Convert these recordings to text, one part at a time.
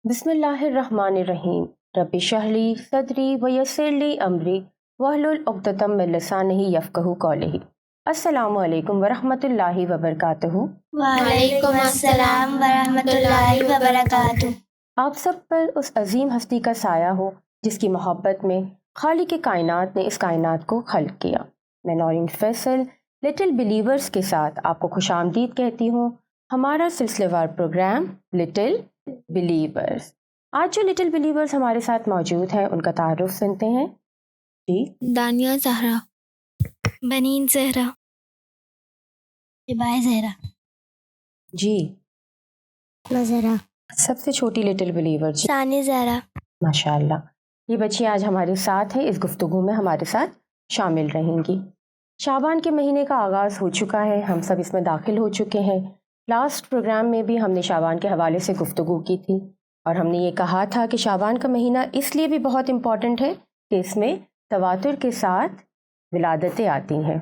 بسم اللہ الرحمن الرحیم رب اشرح لی صدری ویسر لی امری واحلل عقدۃ من لسانی یفقہوا قولی۔ السلام علیکم ورحمۃ اللہ وبرکاتہ۔ وعلیکم السلام ورحمۃ اللہ وبرکاتہ۔ آپ سب پر اس عظیم ہستی کا سایہ ہو جس کی محبت میں خالق کائنات نے اس کائنات کو خلق کیا۔ میں نورین فیصل لٹل بلیورز کے ساتھ آپ کو خوش آمدید کہتی ہوں۔ ہمارا سلسلے وار پروگرام لٹل بلیورز۔ آج جو لٹل بلیورز ہمارے ساتھ موجود ہیں ان کا تعارف سنتے ہیں۔ جی، دانیہ زہرا، بنین زہرا، ہبائے زہرا، جی، نظرہ، سب سے چھوٹی لٹل بلیور جی، ثانی زہرا۔ ماشاء اللہ۔ یہ بچی آج ہمارے ساتھ ہیں، اس گفتگو میں ہمارے ساتھ شامل رہیں گی۔ شعبان کے مہینے کا آغاز ہو چکا ہے، ہم سب اس میں داخل ہو چکے ہیں۔ لاسٹ پروگرام میں بھی ہم نے شعبان کے حوالے سے گفتگو کی تھی اور ہم نے یہ کہا تھا کہ شعبان کا مہینہ اس لیے بھی بہت امپورٹنٹ ہے کہ اس میں تواتر کے ساتھ ولادتیں آتی ہیں۔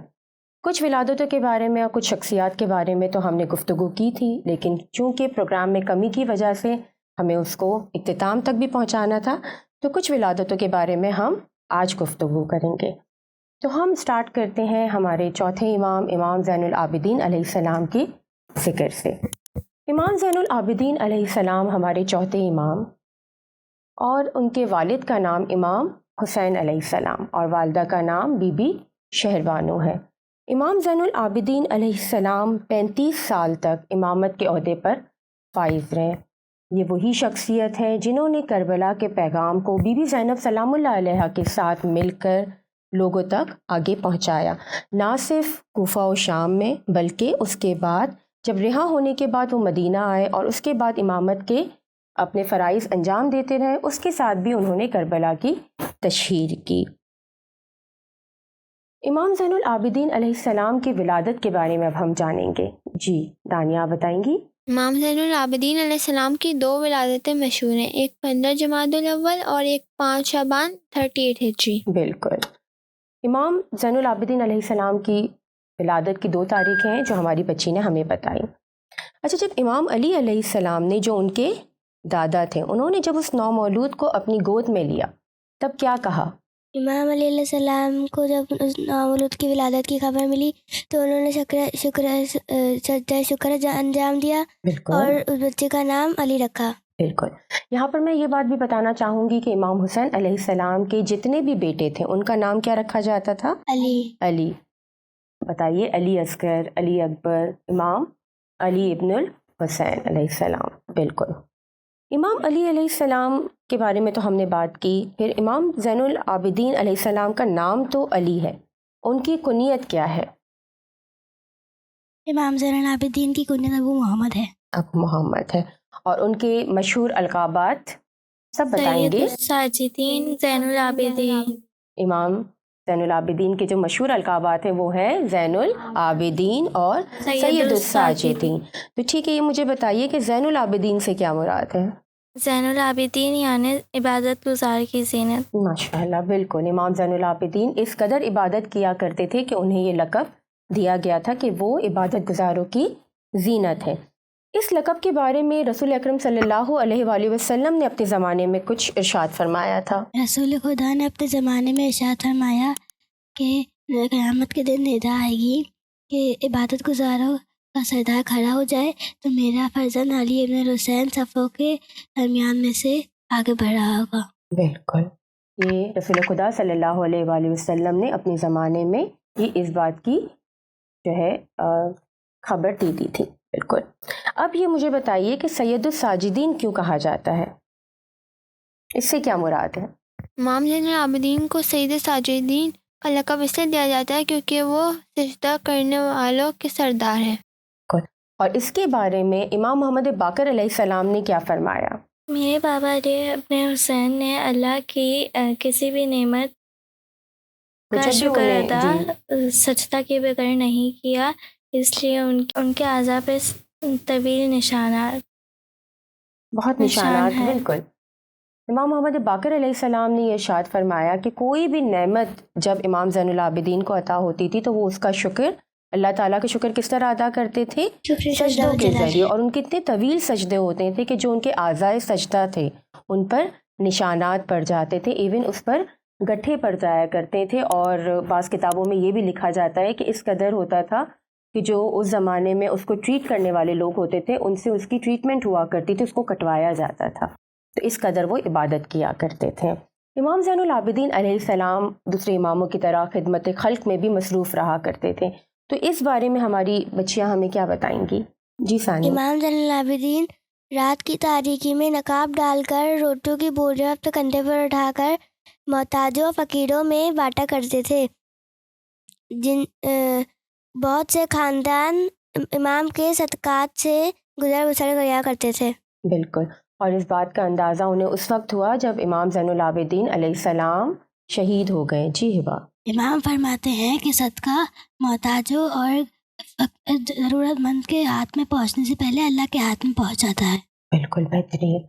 کچھ ولادتوں کے بارے میں اور کچھ شخصیات کے بارے میں تو ہم نے گفتگو کی تھی، لیکن چونکہ پروگرام میں کمی کی وجہ سے ہمیں اس کو اختتام تک بھی پہنچانا تھا، تو کچھ ولادتوں کے بارے میں ہم آج گفتگو کریں گے۔ تو ہم سٹارٹ کرتے ہیں ہمارے چوتھے امام، امام زین العابدین علیہ السلام کی ذکر سے۔ امام زین العابدین علیہ السلام ہمارے چوتھے امام، اور ان کے والد کا نام امام حسین علیہ السلام اور والدہ کا نام بی بی شہربانو ہے۔ امام زین العابدین علیہ السلام 35 سال تک امامت کے عہدے پر فائز رہے۔ یہ وہی شخصیت ہے جنہوں نے کربلا کے پیغام کو بی بی زینب سلام اللہ علیہا کے ساتھ مل کر لوگوں تک آگے پہنچایا، نہ صرف کوفہ و شام میں بلکہ اس کے بعد جب رہا ہونے کے بعد وہ مدینہ آئے اور اس کے بعد امامت کے اپنے فرائض انجام دیتے رہے، اس کے ساتھ بھی انہوں نے کربلا کی تشہیر کی۔ امام زین العابدین علیہ السلام کی ولادت کے بارے میں اب ہم جانیں گے۔ جی، دانیہ آپ بتائیں گی؟ امام زین العابدین علیہ السلام کی 2 ولادتیں مشہور ہیں، ایک 15 جمادی الاول اور ایک 5 شعبان 38 ہجری۔ بالکل۔ امام زین العابدین علیہ السلام کی ولادت کی 2 تاریخیں ہیں جو ہماری بچی نے ہمیں بتائی۔ اچھا، جب امام علی علیہ السلام نے، جو ان کے دادا تھے، انہوں نے جب اس نومولود کو اپنی گود میں لیا تب کیا کہا؟ امام علی علیہ السلام کو جب نومولود کی ولادت کی خبر ملی تو انہوں نے سجدہ شکر انجام دیا اور اس بچے کا نام علی رکھا۔ بالکل۔ یہاں پر میں یہ بات بھی بتانا چاہوں گی کہ امام حسین علیہ السلام کے جتنے بھی بیٹے تھے ان کا نام کیا رکھا جاتا تھا؟ علی۔ بتائیے، علی اصغر، علی اکبر، امام علی ابن الحسین علیہ السلام۔ بالکل۔ امام علی علیہ السلام کے بارے میں تو ہم نے بات کی، پھر امام زین العابدین علیہ السلام کا نام تو علی ہے، ان کی کنیت کیا ہے؟ امام زین العابدین کی کنیت ابو محمد ہے۔ ابو محمد ہے، اور ان کے مشہور القابات سب بتائیں گے؟ ساجدین، زین العابدین۔ امام زین العابدین کے جو مشہور القابات ہیں وہ ہیں زین العابدین اور سید الساجدین۔ تو ٹھیک ہے، یہ مجھے بتائیے کہ زین العابدین سے کیا مراد ہے؟ زین العابدین یعنی عبادت گزار کی زینت۔ ماشاء اللہ، بالکل۔ امام زین العابدین اس قدر عبادت کیا کرتے تھے کہ انہیں یہ لقب دیا گیا تھا کہ وہ عبادت گزاروں کی زینت ہے۔ اس لقب کے بارے میں رسول اکرم صلی اللہ علیہ وآلہ وسلم نے اپنے زمانے میں کچھ ارشاد فرمایا تھا۔ رسول خدا نے اپنے زمانے میں ارشاد فرمایا کہ قیامت کے دن ندا آئے گی کہ عبادت گزاروں کا سردار کھڑا ہو جائے تو میرا فرزند علی ابن الحسین صفوں کے درمیان میں سے آگے بڑھ رہا ہوگا۔ بالکل۔ یہ رسول خدا صلی اللہ علیہ وآلہ وسلم نے اپنے زمانے میں یہ اس بات کی جو ہے خبر دی تھی۔ بالکل۔ اب یہ مجھے بتائیے کہ سید الساجدین کیوں کہا جاتا ہے؟ اس سے کیا مراد ہے؟ امام زین العابدین کو سید ساجدین کا لقب اس لیے دیا جاتا ہے کیونکہ وہ سجدہ کرنے والوں کے سردار ہیں۔ اور اس کے بارے میں امام محمد باقر علیہ السلام نے کیا فرمایا؟ میرے بابا نے اپنے حسین نے اللہ کی کسی بھی نعمت کا شکر ادا سجدہ کے بغیر نہیں کیا، اس لیے ان کے اعضاء پہ طویل نشانات، بہت نشانات ہیں۔ بالکل۔ امام محمد باقر علیہ السلام نے یہ ارشاد فرمایا کہ کوئی بھی نعمت جب امام زین العابدین کو عطا ہوتی تھی تو وہ اس کا شکر اللہ تعالیٰ کا شکر کس طرح ادا کرتے تھے؟ شکر سجدوں کے ذریعے. اور ان کے اتنے طویل سجدے ہوتے تھے کہ جو ان کے اعضائے سجدہ تھے ان پر نشانات پڑ جاتے تھے، ایون اس پر گٹھے پڑ جایا کرتے تھے. اور بعض کتابوں میں یہ بھی لکھا جاتا ہے کہ اس قدر ہوتا تھا کہ جو اس زمانے میں اس کو ٹریٹ کرنے والے لوگ ہوتے تھے ان سے اس کی ٹریٹمنٹ ہوا کرتی تھی، اس کو کٹوایا جاتا تھا. تو اس قدر وہ عبادت کیا کرتے تھے. امام زین العابدین علیہ السلام دوسرے اماموں کی طرح خدمت خلق میں بھی مصروف رہا کرتے تھے. تو اس بارے میں ہماری بچیاں ہمیں کیا بتائیں گی؟ جی ثانیہ. امام زین العابدین رات کی تاریکی میں نقاب ڈال کر روٹیوں کی بوریاں اپنے کندھے پر اٹھا کر محتاجوں فقیروں میں بانٹا کرتے تھے. بہت سے خاندان امام کے صدقات سے گزر بسر کیا کرتے تھے. بالکل. اور اس بات کا اندازہ انہیں اس وقت ہوا جب امام زین العابدین علیہ السلام شہید ہو گئے. جی ہبا. امام فرماتے ہیں کہ صدقہ محتاجوں اور ضرورت مند کے ہاتھ میں پہنچنے سے پہلے اللہ کے ہاتھ میں پہنچ جاتا ہے. بالکل بہترین.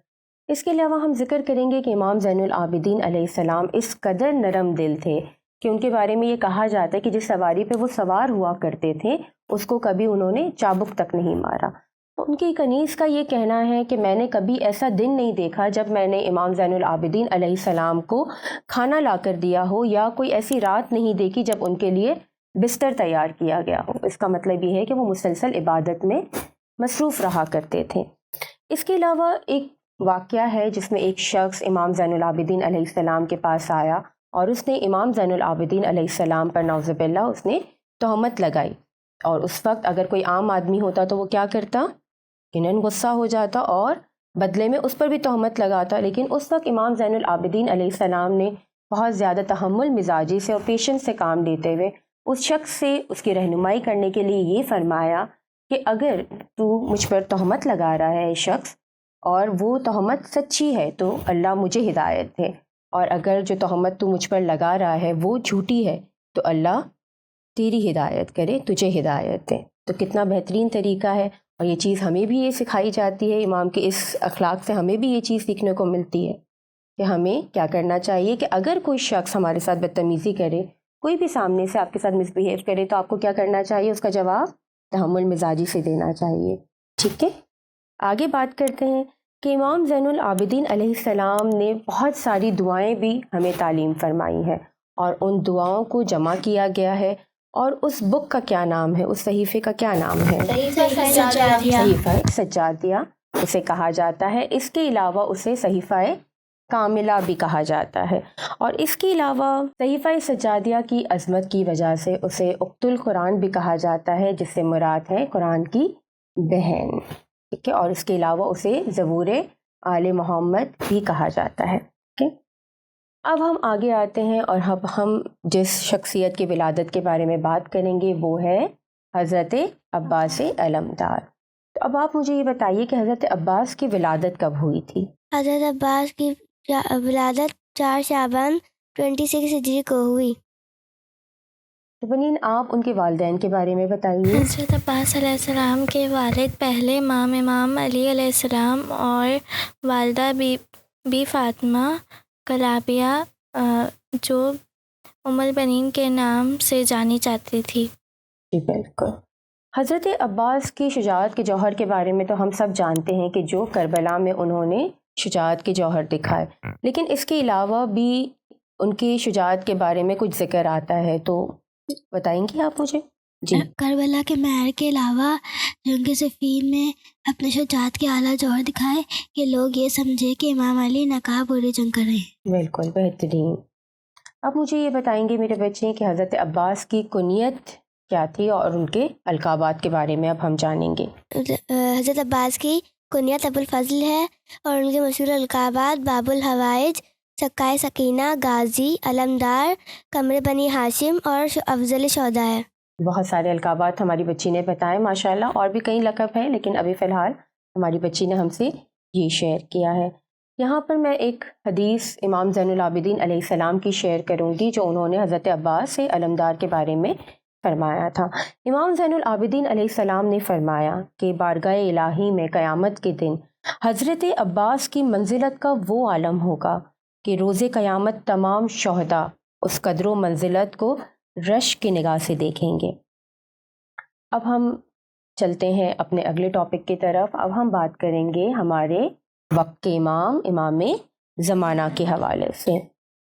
اس کے علاوہ ہم ذکر کریں گے کہ امام زین العابدین علیہ السلام اس قدر نرم دل تھے کہ ان کے بارے میں یہ کہا جاتا ہے کہ جس سواری پہ وہ سوار ہوا کرتے تھے اس کو کبھی انہوں نے چابک تک نہیں مارا. ان کی کنیز کا یہ کہنا ہے کہ میں نے کبھی ایسا دن نہیں دیکھا جب میں نے امام زین العابدین علیہ السلام کو کھانا لا کر دیا ہو، یا کوئی ایسی رات نہیں دیکھی جب ان کے لیے بستر تیار کیا گیا ہو. اس کا مطلب یہ ہے کہ وہ مسلسل عبادت میں مصروف رہا کرتے تھے. اس کے علاوہ ایک واقعہ ہے جس میں ایک شخص امام زین العابدین علیہ السلام کے پاس آیا اور اس نے امام زین العابدین علیہ السلام پر نعوذ باللہ اس نے تہمت لگائی. اور اس وقت اگر کوئی عام آدمی ہوتا تو وہ کیا کرتا؟ یقیناً غصہ ہو جاتا اور بدلے میں اس پر بھی تہمت لگاتا. لیکن اس وقت امام زین العابدین علیہ السلام نے بہت زیادہ تحمل مزاجی سے اور پیشنس سے کام لیتے ہوئے اس شخص سے اس کی رہنمائی کرنے کے لیے یہ فرمایا کہ اگر تو مجھ پر تہمت لگا رہا ہے شخص اور وہ تہمت سچی ہے تو اللہ مجھے ہدایت دے، اور اگر جو تہمت تو مجھ پر لگا رہا ہے وہ جھوٹی ہے تو اللہ تیری ہدایت کرے، تجھے ہدایت دے. تو کتنا بہترین طریقہ ہے. اور یہ چیز ہمیں بھی یہ سکھائی جاتی ہے، امام کے اس اخلاق سے ہمیں بھی یہ چیز سیکھنے کو ملتی ہے کہ ہمیں کیا کرنا چاہیے کہ اگر کوئی شخص ہمارے ساتھ بدتمیزی کرے، کوئی بھی سامنے سے آپ کے ساتھ مس بیہیو کرے، تو آپ کو کیا کرنا چاہیے؟ اس کا جواب تحمل مزاجی سے دینا چاہیے. ٹھیک ہے. آگے بات کرتے ہیں کہ امام زین العابدین علیہ السلام نے بہت ساری دعائیں بھی ہمیں تعلیم فرمائی ہیں، اور ان دعاؤں کو جمع کیا گیا ہے. اور اس بک کا کیا نام ہے؟ اس صحیفے کا کیا نام ہے؟ صحیفہ سجادیہ اسے کہا جاتا ہے. اس کے علاوہ اسے صحیفہ کاملہ بھی کہا جاتا ہے. اور اس کے علاوہ صحیفہ سجادیہ کی عظمت کی وجہ سے اسے اخت القرآن بھی کہا جاتا ہے، جس سے مراد ہے قرآن کی بہن. ٹھیک ہے. اور اس کے علاوہ اسے زبور آل محمد بھی کہا جاتا ہے. ٹھیک ہے. اب ہم آگے آتے ہیں اور اب ہم جس شخصیت کی ولادت کے بارے میں بات کریں گے وہ ہے حضرت عباس علمدار. تو اب آپ مجھے یہ بتائیے کہ حضرت عباس کی ولادت کب ہوئی تھی؟ حضرت عباس کی ولادت 4 شعبان 26 ہجری کو ہوئی. تو بنین آپ ان کے والدین کے بارے میں بتائیے. حضرت عباس علیہ السلام کے والد پہلے امام علی علیہ السلام اور والدہ بی فاطمہ کلابیہ جو ام البنین کے نام سے جانی جاتی تھی. جی بالکل. حضرت عباس کی شجاعت کے جوہر کے بارے میں تو ہم سب جانتے ہیں کہ جو کربلا میں انہوں نے شجاعت کے جوہر دکھائے، لیکن اس کے علاوہ بھی ان کی شجاعت کے بارے میں کچھ ذکر آتا ہے، تو بتائیں گی آپ مجھے؟ جی. کربلا کے مہر کے علاوہ جنگ صفین میں اپنے شجاعت کے اعلیٰ جوہر دکھائے کہ لوگ یہ سمجھے کہ امام علی ناکام بری جنگ کر رہے ہیں. بالکل بہترین. اب مجھے یہ بتائیں گے میرے بچے کہ حضرت عباس کی کنیت کیا تھی اور ان کے القابات کے بارے میں اب ہم جانیں گے. حضرت عباس کی کنیت ابو الفضل ہے اور ان کے مشہور القابات باب الحوائج، سکائے سکینہ، غازی، علمدار، قمر بنی ہاشم اور افضل شہداء ہے. بہت سارے القابات ہماری بچی نے بتائے ماشاءاللہ، اور بھی کئی لقب ہیں لیکن ابھی فی الحال ہماری بچی نے ہم سے یہ شیئر کیا ہے. یہاں پر میں ایک حدیث امام زین العابدین علیہ السلام کی شیئر کروں گی جو انہوں نے حضرت عباس سے علمدار کے بارے میں فرمایا تھا. امام زین العابدین علیہ السلام نے فرمایا کہ بارگاہ الہی میں قیامت کے دن حضرت عباس کی منزلت کا وہ عالم ہوگا کہ روز قیامت تمام شہداء اس قدر و منزلت کو رشک کی نگاہ سے دیکھیں گے. اب ہم چلتے ہیں اپنے اگلے ٹاپک کی طرف. اب ہم بات کریں گے ہمارے وقت کے امام زمانہ کے حوالے سے.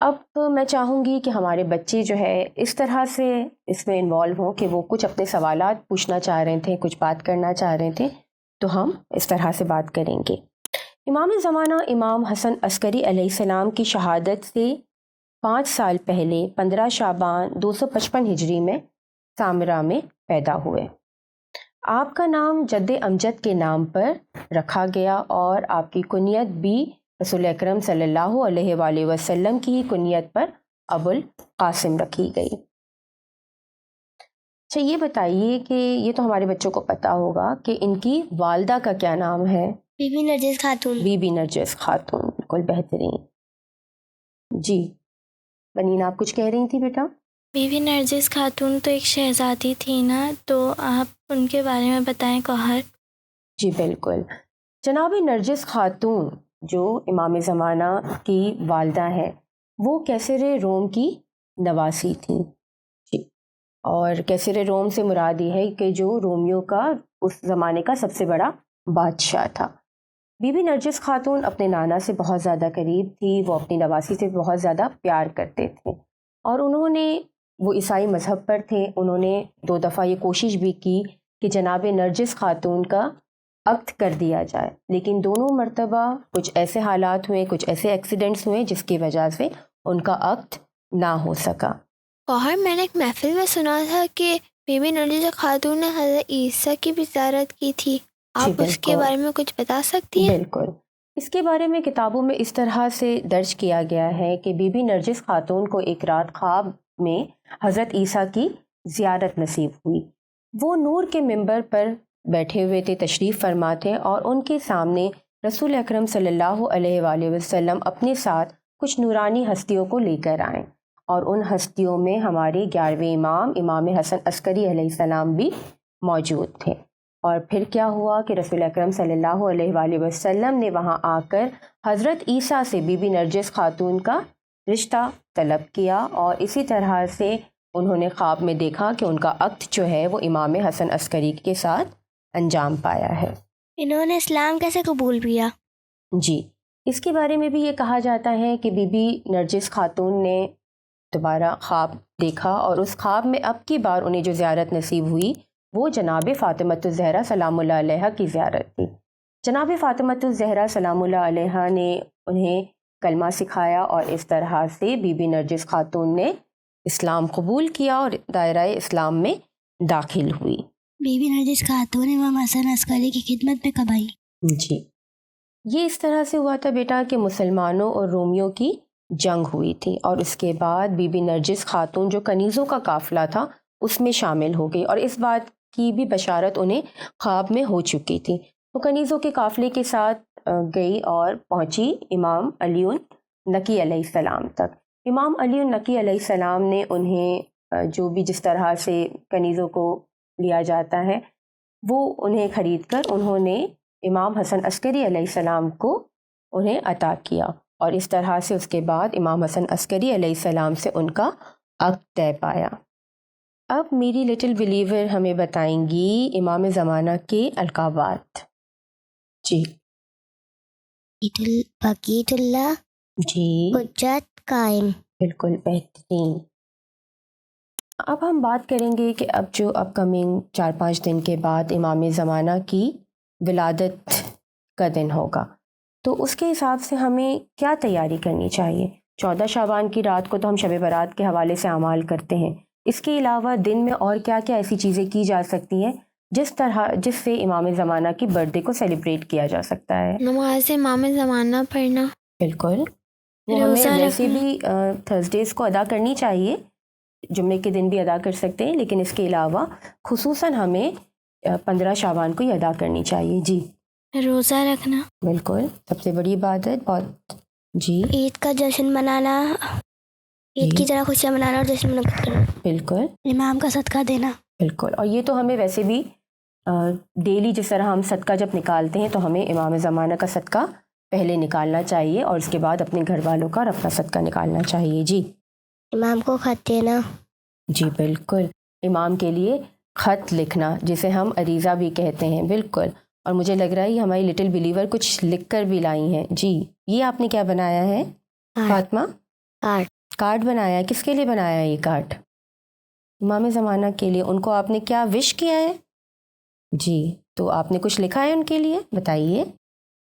اب میں چاہوں گی کہ ہمارے بچے جو ہے اس طرح سے اس میں انوالو ہوں کہ وہ کچھ اپنے سوالات پوچھنا چاہ رہے تھے, کچھ بات کرنا چاہ رہے تھے, تو ہم اس طرح سے بات کریں گے. امام زمانہ امام حسن عسکری علیہ السلام کی شہادت سے 5 سال پہلے 15 شعبان 255 ہجری میں سامرا میں پیدا ہوئے. آپ کا نام جد امجد کے نام پر رکھا گیا اور آپ کی کنیت بھی رسول اکرم صلی اللہ علیہ وآلہ وسلم کی کنیت پر ابو القاسم رکھی گئی. اچھا یہ بتائیے کہ یہ تو ہمارے بچوں کو پتہ ہوگا کہ ان کی والدہ کا کیا نام ہے؟ بی بی نرجس خاتون. بی بی نرجس خاتون, بالکل بہترین. جی بنین آپ کچھ کہہ رہی تھی بیٹا؟ بی بی نرجس خاتون تو ایک شہزادی تھی نا, تو آپ ان کے بارے میں بتائیں کوہر. جی بالکل. جناب نرجس خاتون جو امام زمانہ کی والدہ ہے وہ کیسر روم کی نواسی تھیں. جی, اور کیسر روم سے مراد یہ ہے کہ جو رومیوں کا اس زمانے کا سب سے بڑا بادشاہ تھا. بی بی نرجس خاتون اپنے نانا سے بہت زیادہ قریب تھی, وہ اپنی نواسی سے بہت زیادہ پیار کرتے تھے اور انہوں نے, وہ عیسائی مذہب پر تھے, انہوں نے 2 دفعہ یہ کوشش بھی کی کہ جناب نرجس خاتون کا عقد کر دیا جائے, لیکن دونوں مرتبہ کچھ ایسے حالات ہوئے, کچھ ایسے ایکسیڈنٹس ہوئے جس کی وجہ سے ان کا عقد نہ ہو سکا. اور میں نے ایک محفل میں سنا تھا کہ بی بی نرجس خاتون نے حضرت عیسیٰ کی بھی زیارت کی تھی. آپ اس کے بارے میں کچھ بتا سکتی ہیں؟ بالکل, اس کے بارے میں کتابوں میں اس طرح سے درج کیا گیا ہے کہ بی بی نرجس خاتون کو ایک رات خواب میں حضرت عیسیٰ کی زیارت نصیب ہوئی. وہ نور کے منبر پر بیٹھے ہوئے تھے, تشریف فرما تھے, اور ان کے سامنے رسول اکرم صلی اللہ علیہ وآلہ وسلم اپنے ساتھ کچھ نورانی ہستیوں کو لے کر آئیں, اور ان ہستیوں میں ہمارے 11ویں امام حسن عسکری علیہ السلام بھی موجود تھے. اور پھر کیا ہوا کہ رسول اکرم صلی اللہ علیہ وآلہ وسلم نے وہاں آ کر حضرت عیسیٰ سے بی بی نرجس خاتون کا رشتہ طلب کیا, اور اسی طرح سے انہوں نے خواب میں دیکھا کہ ان کا عقد جو ہے وہ امام حسن عسکری کے ساتھ انجام پایا ہے. انہوں نے اسلام کیسے قبول کیا؟ جی, اس کے بارے میں بھی یہ کہا جاتا ہے کہ بی بی نرجس خاتون نے دوبارہ خواب دیکھا, اور اس خواب میں اب کی بار انہیں جو زیارت نصیب ہوئی وہ جناب فاطمۃ الزہرا سلام اللہ علیہ کی زیارت تھی. جناب فاطمۃ الزہرا سلام اللہ علیہ نے انہیں کلمہ سکھایا, اور اس طرح سے بی بی نرجس خاتون نے اسلام قبول کیا اور دائرہ اسلام میں داخل ہوئی. بی بی نرجس خاتون امام حسن عسکری کی خدمت میں کب آئی؟ جی, یہ اس طرح سے ہوا تھا بیٹا کہ مسلمانوں اور رومیوں کی جنگ ہوئی تھی, اور اس کے بعد بی بی نرجس خاتون جو کنیزوں کا قافلہ تھا اس میں شامل ہو گئی, اور اس بات کی بھی بشارت انہیں خواب میں ہو چکی تھی. وہ کنیزوں کے قافلے کے ساتھ گئی اور پہنچی امام علی نقی علیہ السلام تک. امام علی نقی علیہ السلام نے انہیں جو بھی جس طرح سے کنیزوں کو لیا جاتا ہے وہ انہیں خرید کر انہوں نے امام حسن عسکری علیہ السلام کو انہیں عطا کیا, اور اس طرح سے اس کے بعد امام حسن عسکری علیہ السلام سے ان کا عقد طے پایا. اب میری لٹل بلیور ہمیں بتائیں گی امام زمانہ کے القابات. جی بقیت اللہ, جی حجت قائم. بالکل بہترین. اب ہم بات کریں گے کہ اب جو اپ کمنگ 4-5 دن کے بعد امام زمانہ کی ولادت کا دن ہوگا, تو اس کے حساب سے ہمیں کیا تیاری کرنی چاہیے. 14 شعبان کی رات کو تو ہم شب برات کے حوالے سے اعمال کرتے ہیں, اس کے علاوہ دن میں اور کیا کیا ایسی چیزیں کی جا سکتی ہیں جس سے امام زمانہ کی برتھ ڈے کو سیلیبریٹ کیا جا سکتا ہے؟ نماز امام زمانہ پڑھنا. بالکل, وہ ہمیں ویسے بھی تھرسڈیز کو ادا کرنی چاہیے, جمعے کے دن بھی ادا کر سکتے ہیں, لیکن اس کے علاوہ خصوصاً ہمیں 15 شعبان کو ہی ادا کرنی چاہیے. جی روزہ رکھنا. بالکل, سب سے بڑی عبادت. بہت. جی عید کا جشن منانا, عید کی طرح خوشیاں منانا اور جشن منعقد کرنا. بالکل. امام کا صدقہ دینا. بالکل, اور یہ تو ہمیں ویسے بھی ڈیلی جس طرح ہم صدقہ جب نکالتے ہیں تو ہمیں امام زمانہ کا صدقہ پہلے نکالنا چاہیے, اور اس کے بعد اپنے گھر والوں کا اور اپنا صدقہ نکالنا چاہیے. جی امام کو خط دینا. جی بالکل, امام کے لیے خط لکھنا جسے ہم عریضہ بھی کہتے ہیں، بالکل. اور مجھے لگ رہا ہے یہ ہماری لٹل بلیور کچھ لکھ کر بھی لائی ہیں. جی، یہ آپ نے کیا بنایا ہے فاطمہ؟ کارڈ بنایا ہے. کس کے لیے بنایا ہے یہ کارڈ؟ امام زمانہ کے لیے. ان کو آپ نے کیا وش کیا ہے؟ جی، تو آپ نے کچھ لکھا ہے ان کے لیے، بتائیے.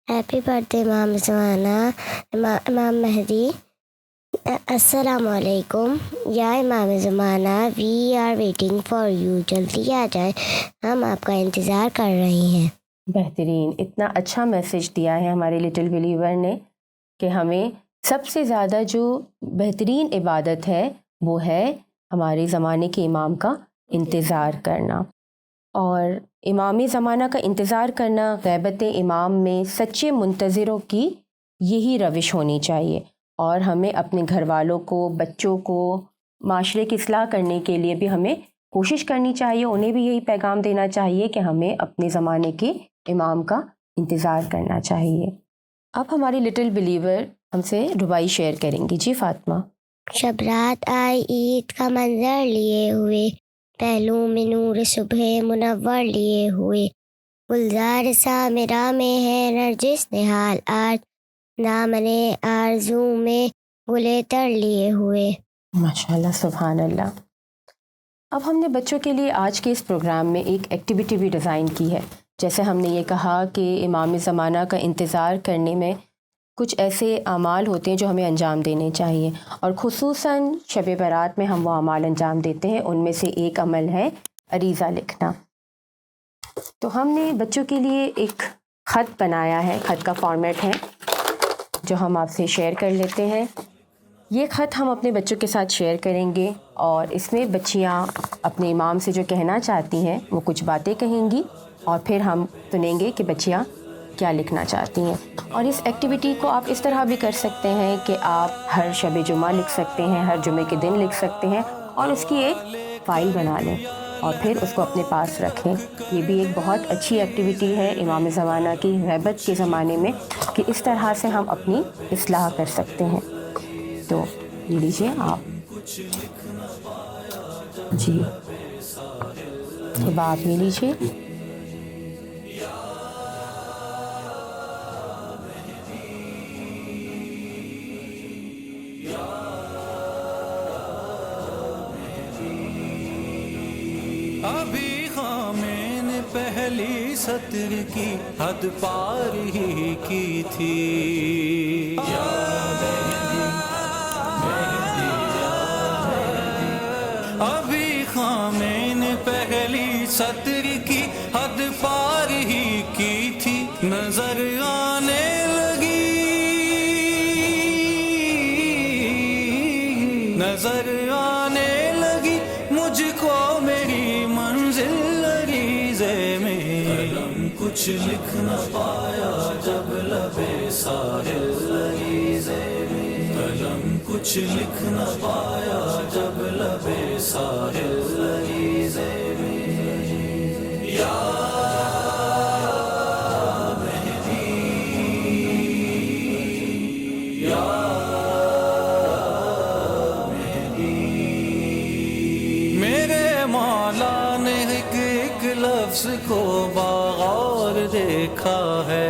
ہیپی برتھ ڈے امام زمانہ، امام مہدی. السلام علیکم یا امام زمانہ، we are waiting for you. جلدی آ جائے، ہم آپ کا انتظار کر رہے ہیں. بہترین. اتنا اچھا میسج دیا ہے ہمارے لٹل بلیور نے کہ ہمیں سب سے زیادہ جو بہترین عبادت ہے وہ ہے ہمارے زمانے کے امام کا انتظار کرنا. اور امام زمانہ کا انتظار کرنا غیبت امام میں سچے منتظروں کی یہی روش ہونی چاہیے. اور ہمیں اپنے گھر والوں کو، بچوں کو، معاشرے کی اصلاح کرنے کے لیے بھی ہمیں کوشش کرنی چاہیے. انہیں بھی یہی پیغام دینا چاہیے کہ ہمیں اپنے زمانے کے امام کا انتظار کرنا چاہیے. اب ہماری لٹل بلیور ہم سے ربائی شیئر کریں گی. جی فاطمہ. شب رات آئی عید کا منظر لیے ہوئے، پہلو میں نور صبح منور لیے ہوئے، گلزار سا میرا میں ہے نرجس نہال آج، دامنے آرزو میں گلے تر لیے ہوئے. ماشاءاللہ، سبحان اللہ. اب ہم نے بچوں کے لیے آج کے اس پروگرام میں ایک ایکٹیویٹی بھی ڈیزائن کی ہے. جیسے ہم نے یہ کہا کہ امام زمانہ کا انتظار کرنے میں کچھ ایسے اعمال ہوتے ہیں جو ہمیں انجام دینے چاہیے، اور خصوصاً شب برات میں ہم وہ اعمال انجام دیتے ہیں. ان میں سے ایک عمل ہے عریضہ لکھنا. تو ہم نے بچوں کے لیے ایک خط بنایا ہے. خط کا فارمیٹ ہے جو ہم آپ سے شیئر کر لیتے ہیں. یہ خط ہم اپنے بچوں کے ساتھ شیئر کریں گے، اور اس میں بچیاں اپنے امام سے جو کہنا چاہتی ہیں وہ کچھ باتیں کہیں گی، اور پھر ہم سنیں گے کہ بچیاں کیا لکھنا چاہتی ہیں. اور اس ایکٹیویٹی کو آپ اس طرح بھی کر سکتے ہیں کہ آپ ہر شب جمعہ لکھ سکتے ہیں، ہر جمعے کے دن لکھ سکتے ہیں، اور اس کی ایک فائل بنا لیں اور پھر اس کو اپنے پاس رکھیں. یہ بھی ایک بہت اچھی ایکٹیویٹی ہے امام زمانہ کی غیبت کے زمانے میں، کہ اس طرح سے ہم اپنی اصلاح کر سکتے ہیں. تو یہ لیجیے آپ. جی، اب آپ یہ لیجیے. ابھی خامے نے پہلی سطر کی حد پار ہی کی تھی. ابھی خامے نے پہلی سطر کی حد پار ہی کی تھی، نظر آنے لگی، نظر آنے لگی مجھ کو میری منزل عریضے میں. قلم کچھ لکھ نہ پایا جب لبے ساحل عریضے میں، قلم کچھ لکھ نہ پایا جب لبے ساحل عریضے میں. یا مہدی، یا میرے مولا نے ایک ایک لفظ کو بغور دیکھا ہے.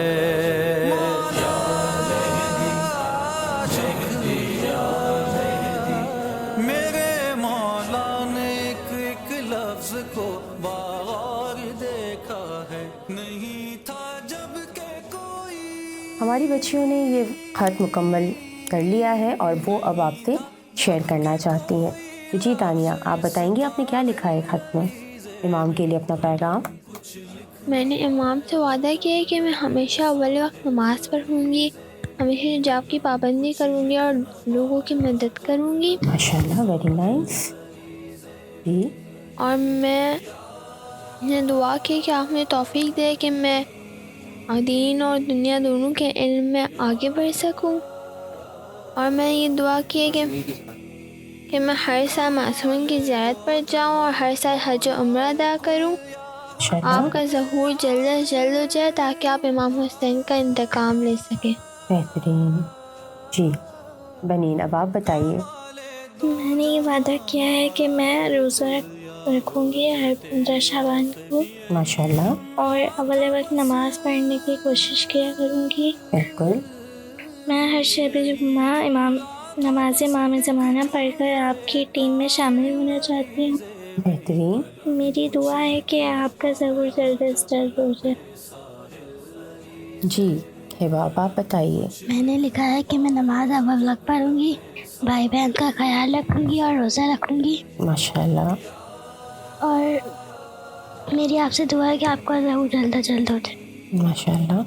میرے مولا نے ایک ایک لفظ کو بغور دیکھا ہے، نہیں تھا جب کہ کوئی. ہماری بچیوں نے یہ خط مکمل کر لیا ہے اور وہ اب آپ سے شیئر کرنا چاہتی ہیں. تو جی تانیہ، آپ بتائیں گی آپ نے کیا لکھا ہے خط میں امام کے لیے اپنا پیغام؟ میں نے امام سے وعدہ کیا ہے کہ میں ہمیشہ اول وقت نماز پڑھوں گی، ہمیشہ حجاب کی پابندی کروں گی اور لوگوں کی مدد کروں گی. ماشاءاللہ، ویری نائس. جی. اور میں نے دعا کی کہ آپ مجھے توفیق دے کہ میں دین اور دنیا دونوں کے علم میں آگے بڑھ سکوں. اور میں یہ دعا کی کہ میں ہر سال معصومین کی زیارت پر جاؤں اور ہر سال حج و عمرہ ادا کروں. آپ کا ظہور جلد از جلد ہو جائے تاکہ آپ امام حسین کا انتقام لے سکیں. بہترین. جی بنین، اب آپ بتائیے. میں نے یہ وعدہ کیا ہے کہ میں روزہ رکھوں گی ہر 15 شعبان کو، ماشاءاللہ، اور اول وقت نماز پڑھنے کی کوشش کیا کروں گی۔ بالکل، میں ہر شب جمعہ نماز امام زمانہ پڑھ کر آپ کی ٹیم میں شامل ہونا چاہتی ہوں۔ بہترین، میری دعا ہے کہ آپ کا ضرور جلد از جلد ہو جائے۔ جی ہبا آپ بتائیے۔ میں نے لکھا ہے کہ میں نماز اول وقت پڑھوں گی، بھائی بہن کا خیال رکھوں گی اور روزہ رکھوں گی، ماشاءاللہ، اور میری آپ سے دعا ہے کہ آپ کا ضرور جلد از جلد ہو جائے۔ ماشاءاللہ،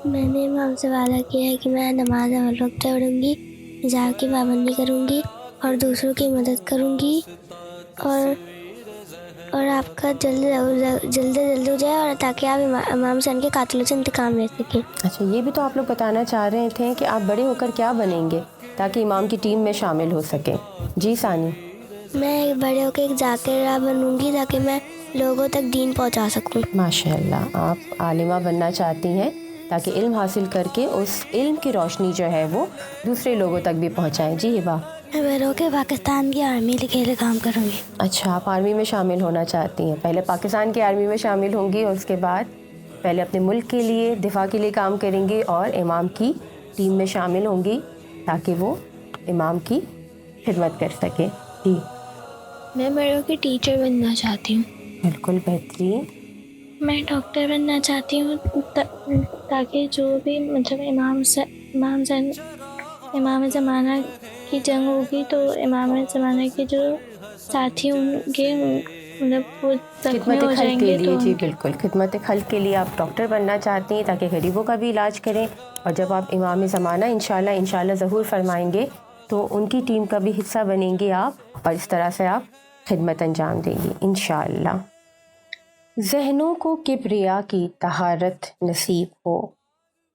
میں نے امام سے وعدہ کیا ہے کہ میں نماز اول وقت پڑھوں گی، حجاب کی پابندی کروں گی اور دوسروں کی مدد کروں گی، اور آپ کا جلد ہو جائے، اور تاکہ آپ امام حسین کے قاتلوں سے انتقام لے سکیں۔ اچھا یہ بھی تو آپ لوگ بتانا چاہ رہے تھے کہ آپ بڑے ہو کر کیا بنیں گے تاکہ امام کی ٹیم میں شامل ہو سکیں۔ جی ثانی۔ میں بڑے ہو کے ایک ذاکرہ بنوں گی تاکہ میں لوگوں تک دین پہنچا سکوں۔ ماشاءاللہ، آپ عالمہ بننا چاہتی ہیں تاکہ علم حاصل کر کے اس علم کی روشنی جو ہے وہ دوسرے لوگوں تک بھی پہنچائیں۔ جی ہبا۔ میں بڑے ہو کے پاکستان کی آرمی کے لیے کام کروں گی۔ اچھا آپ آرمی میں شامل ہونا چاہتی ہیں، پہلے پاکستان کی آرمی میں شامل ہوں گی اور اس کے بعد پہلے اپنے ملک کے لیے دفاع کے لیے کام کریں گی اور امام کی ٹیم میں شامل ہوں گی تاکہ وہ امام کی خدمت کر سکے۔ جی میں بڑے ہو کے ٹیچر بننا چاہتی ہوں۔ بالکل بہترین۔ میں ڈاکٹر بننا چاہتی ہوں تاکہ جو بھی مطلب امام زمانہ کی جنگ ہوگی تو امام زمانہ کے جو ساتھی ہوں گے مطلب وہ زخمی خدمت ہو خلق جائیں کے گے لیے، تو جی بالکل، خدمت خلق کے لیے آپ ڈاکٹر بننا چاہتی ہیں تاکہ غریبوں کا بھی علاج کریں، اور جب آپ امام زمانہ انشاءاللہ ظہور فرمائیں گے تو ان کی ٹیم کا بھی حصہ بنیں گے آپ، اور اس طرح سے آپ خدمت انجام دیں گی انشاءاللہ۔ ذہنوں کو کبریا کی طہارت نصیب ہو،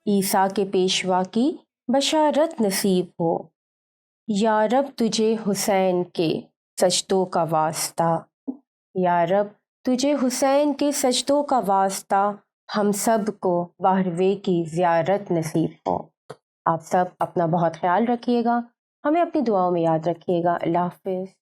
عیسیٰ کے پیشوا کی بشارت نصیب ہو، یا رب تجھے حسین کے سجدوں کا واسطہ، یا رب تجھے حسین کے سجدوں کا واسطہ، ہم سب کو باہروے کی زیارت نصیب ہو۔ آپ سب اپنا بہت خیال رکھیے گا، ہمیں اپنی دعاؤں میں یاد رکھیے گا۔ اللہ حافظ۔